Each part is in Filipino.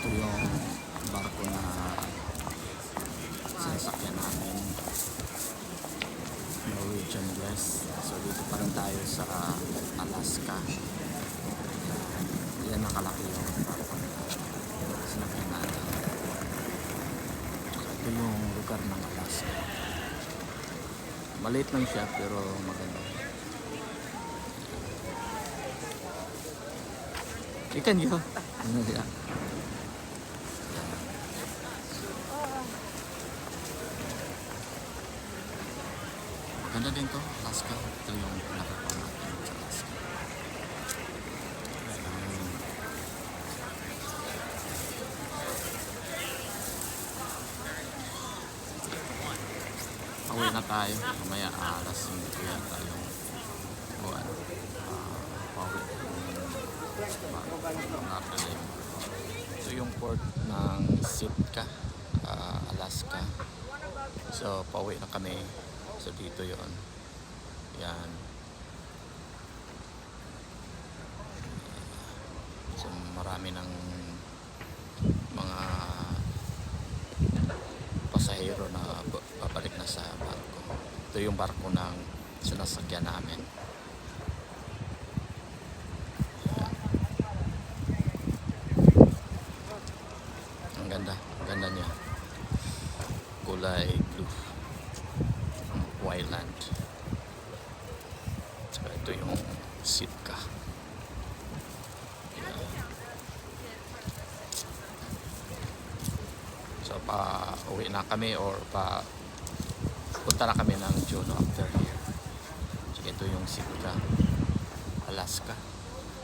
Ito yung barko na sinasakyan namin, Norwegian Bliss. So dito pa rin tayo sa Alaska. Yan nakalaki yung barko na sinakyan natin. So ito yung lugar ng Alaska. Maliit lang siya pero maganda. Ikan yun. Ano siya? Ganda din to, Alaska. Ito yung pinakakuha natin sa Alaska. Pauwi na tayo. Mamaya alas 5 yata yung buwan. Pauwi. Ito yung port ng Sitka, Alaska. So pauwi na kami. So dito yon. Yan. So marami ng mga pasahero na babalik na sa barko. Ito yung barko ng sinasakyan namin. Yan. Ang ganda niya. Kulay blue. Wildland. So ito yung Sitka. So pa uwi na kami or pa punta na kami ng Juneau after here. So ito yung Sitka, Alaska.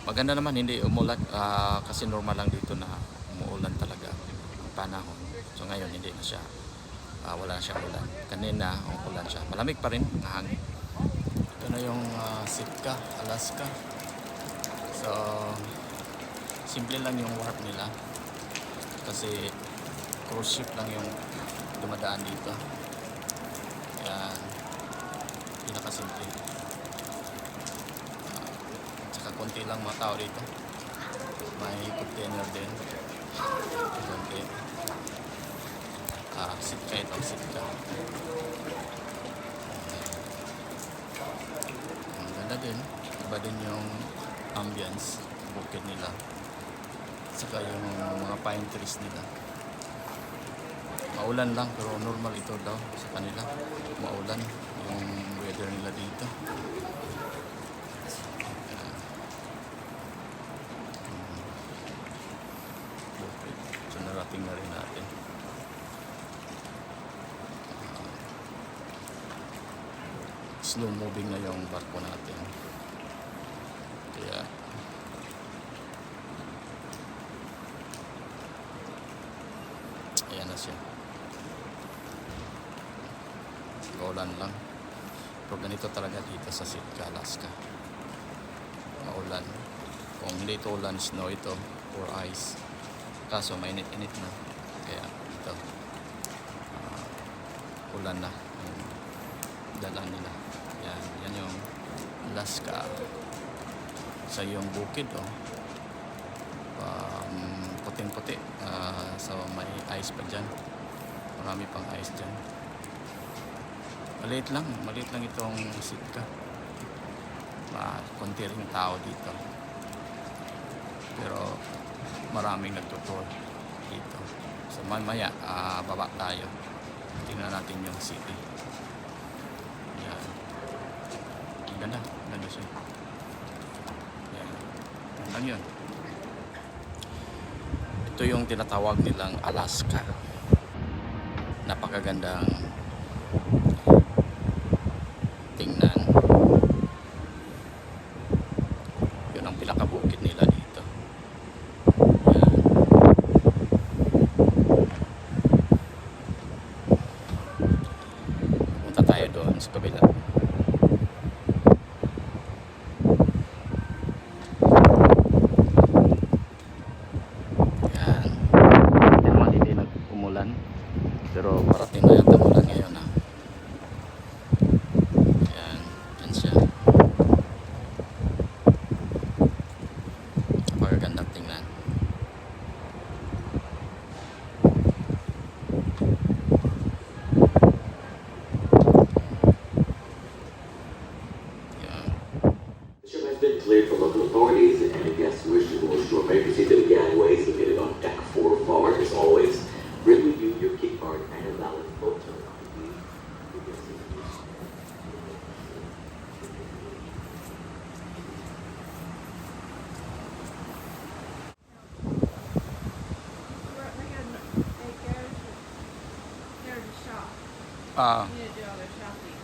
Maganda naman, hindi umulan kasi normal lang dito na umuulan talaga ang panahon. So ngayon hindi na siya wala na siyang ulan. Kanina ulan siya. Malamig pa rin ang hangin. Ito na yung Sitka, Alaska. So simple lang yung warp nila kasi cruise ship lang yung dumadaan dito. Yan, pinakasimple. Tsaka konti lang mga tao dito. May container din konti. Sitka ito, Sitka. Ang ganda din. Iba din yung ambience, bukid nila. Saka yung mga pine trees nila. Maulan lang pero normal ito daw sa kanila. Maulan yung weather nila dito. Bukid. So narating na rin natin. Slow moving na yung barko natin. Kaya ayan na siya. Maulan lang. Pero ganito talaga dito sa Sitka, Alaska. Maulan. Kung hindi ito ulan, snow ito or ice. Kaso mainit-init na. Kaya ito ulan na yung dala nila. Yan yung Alaska. Sa yung bukid puting-puti. So may ice pa dyan. Marami pang ice dyan. Maliit lang itong Sitka. Konti rin tao dito. Pero maraming nagtutour dito. So mamaya baba tayo. Tingnan natin yung city. Yan. Ganda siya. Yan. Lang yun. Ito yung tinatawag nilang Alaska. Napakagandang tingnan. Yun ang pinakabukid nila dito. Yan. Punta tayo doon sa kabila. Pero parating na yata ulan ngayon yan siya. Magagandang tingnan. Uh, You need to do all their shopping.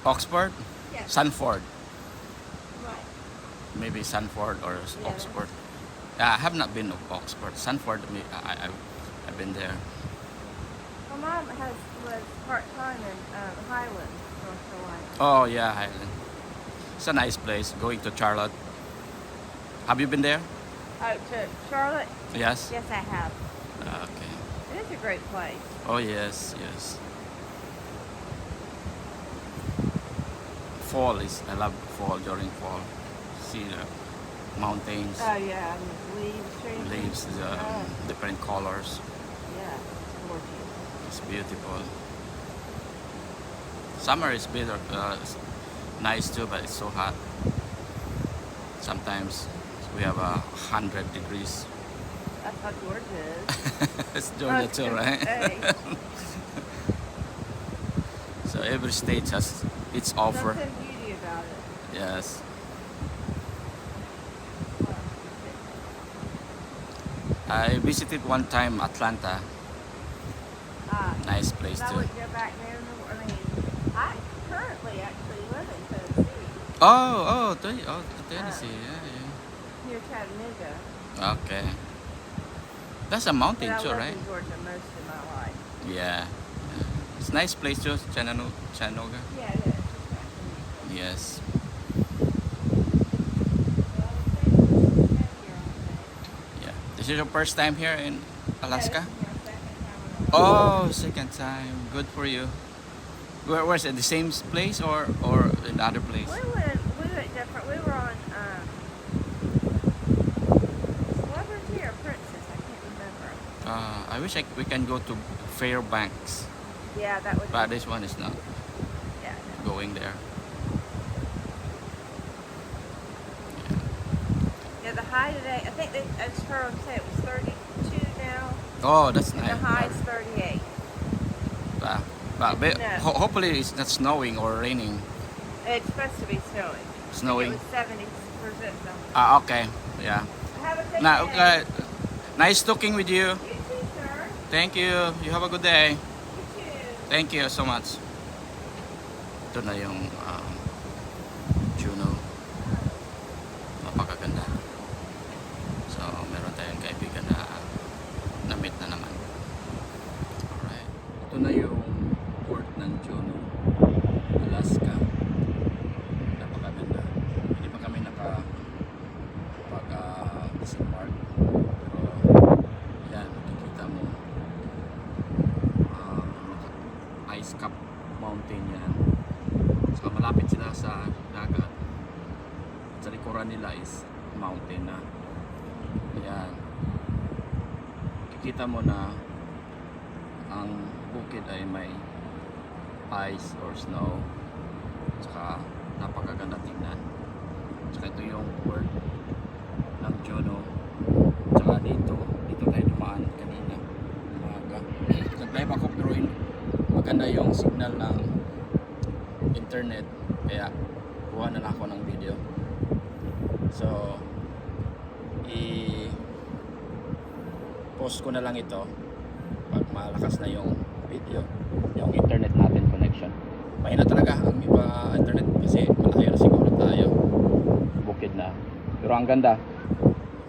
Oxford? Yes. Sanford. Right. Maybe Sanford or Yeah. Oxford. I have not been to Oxford. Sanford, I've been there. My mom was part-time in Highland, North Carolina. Oh yeah, Highland. It's a nice place. Going to Charlotte. Have you been there? Oh, to Charlotte? Yes. Yes, I have. Okay. It is a great place. Oh yes, yes. Fall is. I love fall during fall. See the mountains, Oh, yeah, and leaves, trees. leaves, Oh, different colors. yeah, it's gorgeous. It's beautiful. Summer is better, nice too, but it's so hot. Sometimes we have 100 degrees. That's how Georgia is. It's Georgia too, right? Hey, So every state has its offer. something beauty about it. Yes. I visited one time Atlanta. Nice place I too. would go back there. I currently actually live in Tennessee, To Tennessee. Yeah, near Chattanooga. yeah. Okay. That's a mountain But I too, lived right? in Georgia most of my life. Yeah. It's a nice place too, Chattanooga. Yeah, it is. Yes. Yeah. This is your first time here in Alaska? Oh, second time. Good for you. Where's it? The same place or another place? We went different. We were on Celebrity or Princess. I can't remember. I wish we can go to Fairbanks, Yeah, that would. but this one is not Yeah. going there. Yeah, the high today. I think as Charles said, it was 32 now. Oh, that's And nice. the high is 38. No. Hopefully it's not snowing or raining. It's supposed to be snowing. Snowing. It was 70% something. Okay. Yeah. Have a good Now, day. okay. Nice talking with you. You too, sir. Thank you. You have a good day. You too. Thank you so much. Ito na yung Juneau. Napakaganda. So, meron tayong kaibigan na na-meet na naman. Alright. Ito na yung port ng Juneau, Alaska. Napakaganda. Hindi pa kami disembark. Pero, yan, makikita mo. Ice cap mountain yan. So malapit sila sa dagat. Sa likuran nila is mountain na. Ayan. Kikita mo na ang bukid ay may ice or snow. Tsaka napakaganda tingnan. Tsaka ito yung port ng Juneau. Tsaka dito tayo dumaan kanina. Umaga. Nag-live ako pero maganda yung signal ng internet kaya kuha na lang ako ng video. So i-post ko na lang ito pag malakas na yung video, yung internet natin connection. Mahina talaga ang iba internet kasi malayo na siguro tayo, bukid na, pero ang ganda.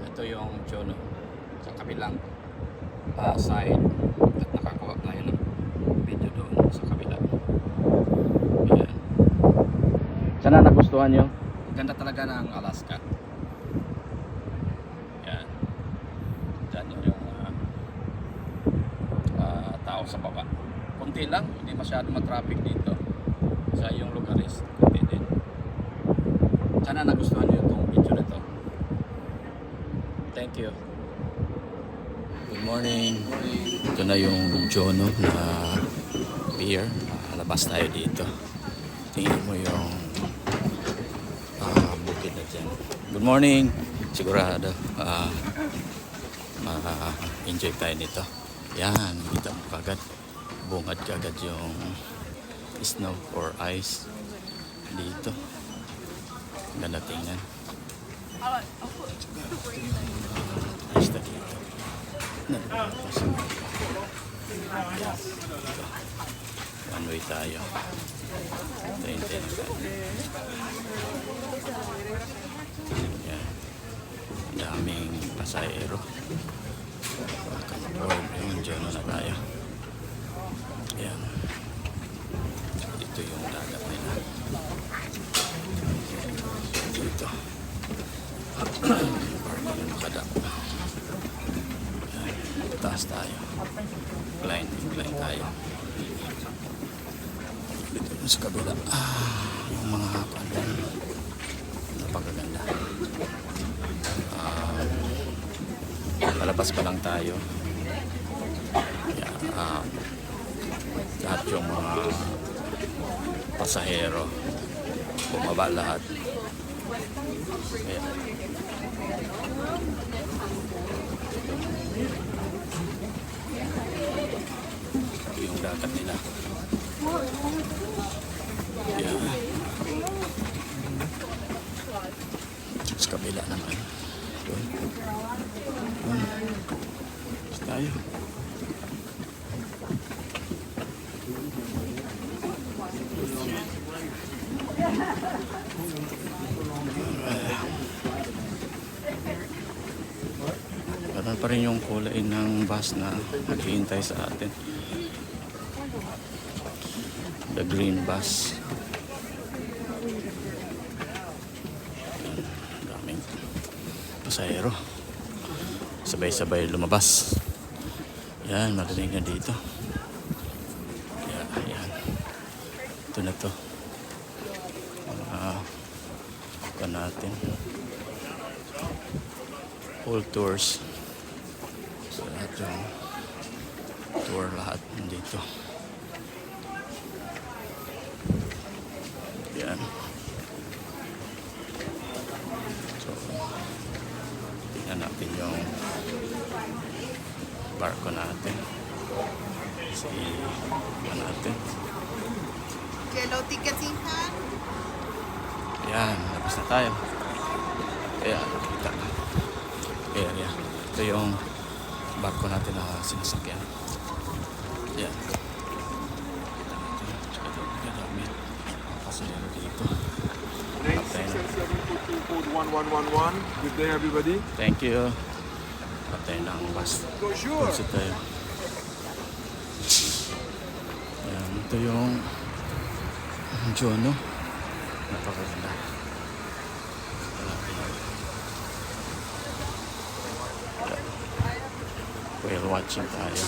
Ito yung Juneau sa kabilang side at nakakuha tayo ng video doon sa kabila. Ayan. Sana nagustuhan nyo. Ganda talaga ng Alaska. Ayan. Diyan yung tao sa baba. Kunti lang, hindi masyado matraffic dito. Sa yung lugar is kunti din. Sana nagustuhan nyo itong video na to. Thank you. Good morning. Ito na yung Juneau na pier. Labas tayo dito. Tingnan mo yung bukid na dyan. Good morning. Sigurado ma-enjoy tayo nito. Yan, kita mo kagad. Bungad kagad yung snow or ice dito. Ganda tingnan. Basta dito. One way tayo. Hintay na tayo. Yan. Daming pasahero. Welcome aboard. Yung dyan na tayo. Yan. Ito yung dagat nila. Dito. Parang yung makadap. Yan. Taas tayo. Incline tayo. Dito sa kabila. Yung mga hapan. Napakaganda. Palabas pa lang tayo. Yeah, lahat yung mga pasahero bumaba lahat. Ayan. Ito yung dagat nila. Ayan. Sa kabila naman. Doon. Tayo. Ganun pa rin yung kulay ng bus na naghihintay sa atin. The green bus. Daming pasahero. Sabay-sabay lumabas. Yan, marinig na dito. Yan. Ito na to. Ito natin. Full tours. So, lahat yung tour lahat nandito. Yan. So, tingnan natin yung barko natin. Natin. Yellow tickets in hand. Yan, labas na tayo. Ayan, nakita. Area. Ito yung barko natin na sinasakyan. Yan. Kita natin. Ito, kadami. Pasahero dito. Next, 672 code 1111. Good day, everybody. Thank you. Patay na ang bus. Go sure. Exit tayo. Yan, ito yung Jono. Napakaganda. Whale watching tayo.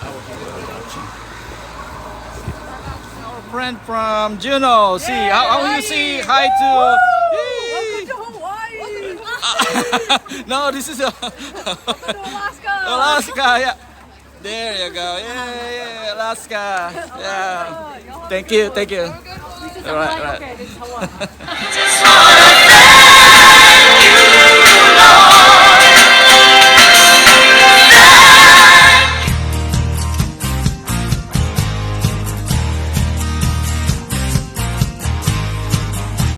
Whale watching. Our friend from Juno. See, how will you say hi to... Welcome to Hawaii! No, this is Alaska! Alaska. Yeah. There you go. Yeah, Alaska. Yeah. Thank you. This is All right, Hawaii. right. Okay, this is Hawaii.